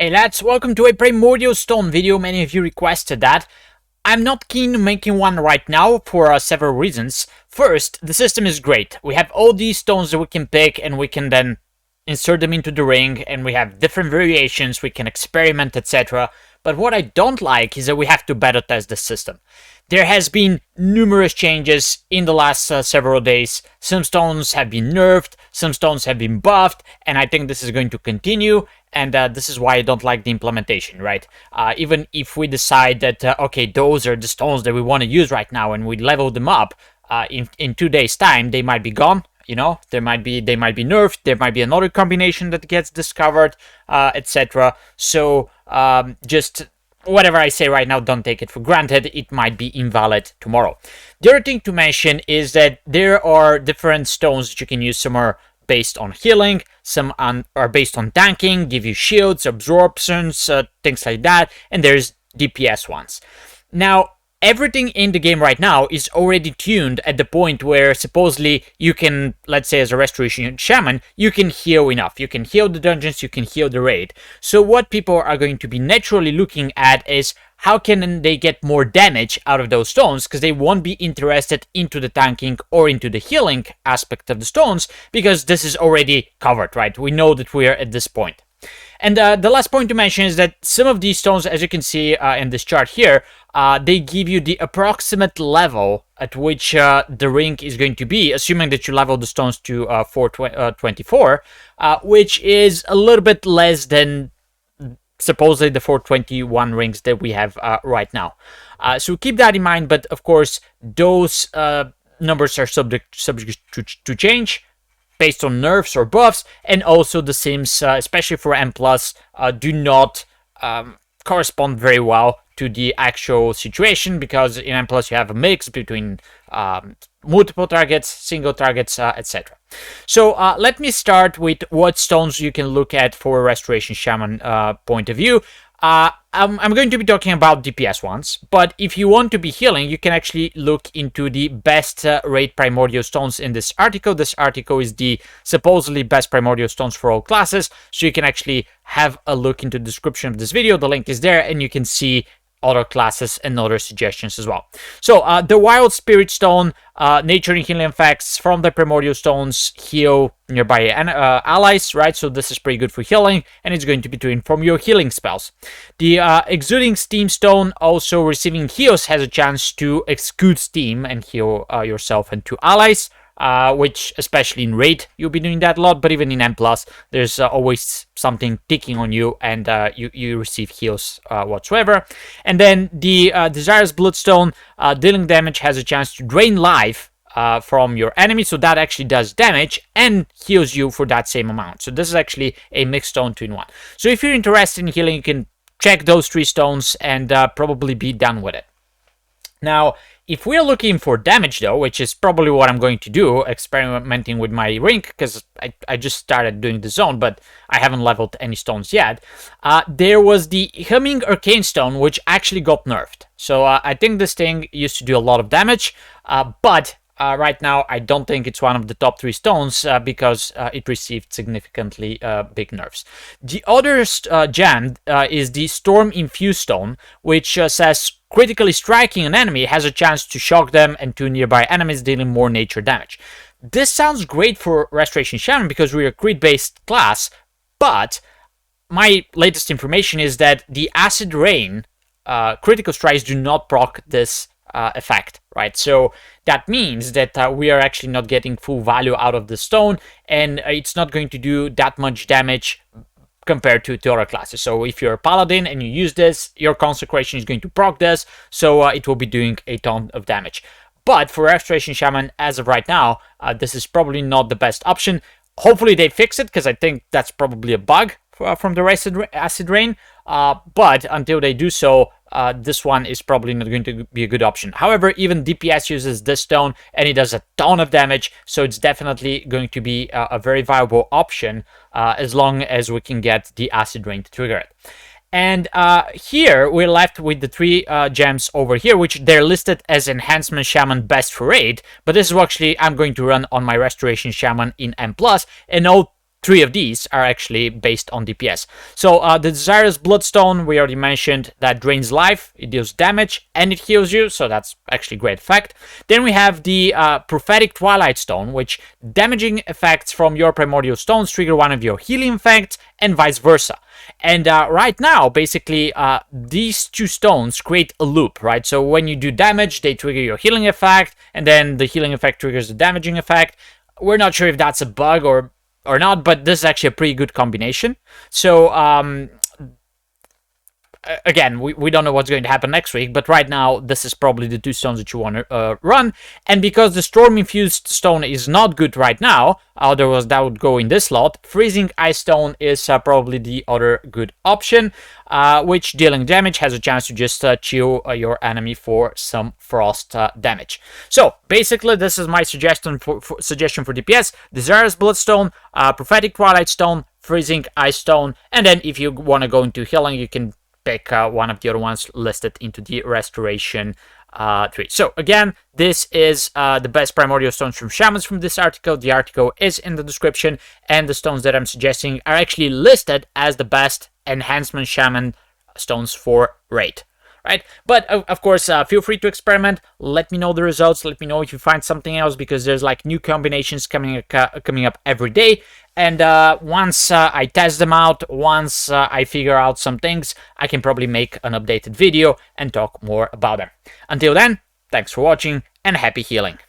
Hey lads, welcome to a Primordial Stone video. Many of you requested that. I'm not keen on making one right now for several reasons. First, the system is great. We have all these stones that we can pick and we can then insert them into the ring, and we have different variations, we can experiment, etc. But what I don't like is that we have to beta test the system. There has been numerous changes in the last several days. Some stones have been nerfed, some stones have been buffed, and I think this is going to continue, and this is why I don't like the implementation, right? Even if we decide that, okay, those are the stones that we want to use right now, and we level them up, in 2 days' time, they might be gone. You know, they might be nerfed, there might be another combination that gets discovered, etc. So, just whatever I say right now, don't take it for granted. It might be invalid tomorrow. The other thing to mention is that there are different stones that you can use. Some are based on healing, some are based on tanking, give you shields, absorptions, things like that, and there's DPS ones. Now, everything in the game right now is already tuned at the point where supposedly you can, let's say as a Restoration Shaman, you can heal enough. You can heal the dungeons, you can heal the raid. So what people are going to be naturally looking at is how can they get more damage out of those stones, because they won't be interested into the tanking or into the healing aspect of the stones, because this is already covered, right? We know that we are at this point. And the last point to mention is that some of these stones, as you can see in this chart here, they give you the approximate level at which the ring is going to be, assuming that you level the stones to 424, which is a little bit less than supposedly the 421 rings that we have right now. So keep that in mind, but of course, those numbers are subject to change, based on nerfs or buffs, and also the sims, especially for M+, do not correspond very well to the actual situation, because in M+, you have a mix between multiple targets, single targets, etc. So let me start with what stones you can look at for a Restoration Shaman point of view. I'm going to be talking about DPS ones, but if you want to be healing, you can actually look into the best raid primordial stones in this article. This article is the supposedly best primordial stones for all classes, so you can actually have a look into the description of this video. The link is there, and you can see other classes and other suggestions as well. So the Wild Spirit Stone, nature and healing effects from the primordial stones heal nearby allies, right? So this is pretty good for healing, and it's going to be doing from your healing spells. The Exuding Steam Stone, also receiving heals, has a chance to exude steam and heal yourself and two allies. Which, especially in raid, you'll be doing that a lot, but even in M+, there's always something ticking on you, and you receive heals whatsoever. And then the Desirous Blood Stone, dealing damage, has a chance to drain life from your enemy, so that actually does damage and heals you for that same amount. So this is actually a mixed stone 2-in-1. So if you're interested in healing, you can check those 3 stones and probably be done with it. Now, if we're looking for damage, though, which is probably what I'm going to do, experimenting with my ring, because I just started doing the zone, but I haven't leveled any stones yet, there was the Humming Arcane Stone, which actually got nerfed. So I think this thing used to do a lot of damage, but right now I don't think it's one of the top 3 stones because it received significantly big nerfs. The other gem is the Storm Infused Stone, which says critically striking an enemy has a chance to shock them and two nearby enemies, dealing more nature damage. This sounds great for Restoration Shaman because we're a crit-based class, but my latest information is that the Acid Rain critical strikes do not proc this effect, right? So that means that we are actually not getting full value out of the stone, and it's not going to do that much damage compared to other classes. So if you're a paladin and you use this, your consecration is going to proc this, so it will be doing a ton of damage. But for Restoration Shaman, as of right now, this is probably not the best option. Hopefully they fix it, because I think that's probably a bug from the Acid Rain. But until they do so, this one is probably not going to be a good option. However, even DPS uses this stone, and it does a ton of damage, so it's definitely going to be a very viable option as long as we can get the Acid Rain to trigger it. And here we're left with the 3 gems over here, which they're listed as Enhancement Shaman Best for Raid, but this is what actually I'm going to run on my Restoration Shaman in M+, and all 3 of these are actually based on DPS. So the Desirous Blood Stone, we already mentioned, that drains life, it deals damage, and it heals you, so that's actually great effect. Then we have the Prophetic Twilight Stone, which damaging effects from your Primordial Stones trigger one of your healing effects, and vice versa. And right now, basically, these two stones create a loop, right? So when you do damage, they trigger your healing effect, and then the healing effect triggers the damaging effect. We're not sure if that's a bug or not, but this is actually a pretty good combination. So again, we don't know what's going to happen next week, but right now this is probably the two stones that you want to run. And because the Storm Infused Stone is not good right now, otherwise that would go in this slot, Freezing Ice Stone is probably the other good option, which dealing damage has a chance to just chill your enemy for some frost damage. So basically this is my suggestion for DPS: Desirous Blood Stone, Prophetic Twilight Stone, Freezing Ice Stone, and then if you want to go into healing, you can pick one of the other ones listed into the restoration tree. So again, this is the best primordial stones from shamans from this article. The article is in the description, and the stones that I'm suggesting are actually listed as the best enhancement shaman stones for raid. Right, but of course, feel free to experiment. Let me know the results. Let me know if you find something else, because there's like new combinations coming up every day. And once I test them out, once I figure out some things, I can probably make an updated video and talk more about them. Until then, thanks for watching and happy healing.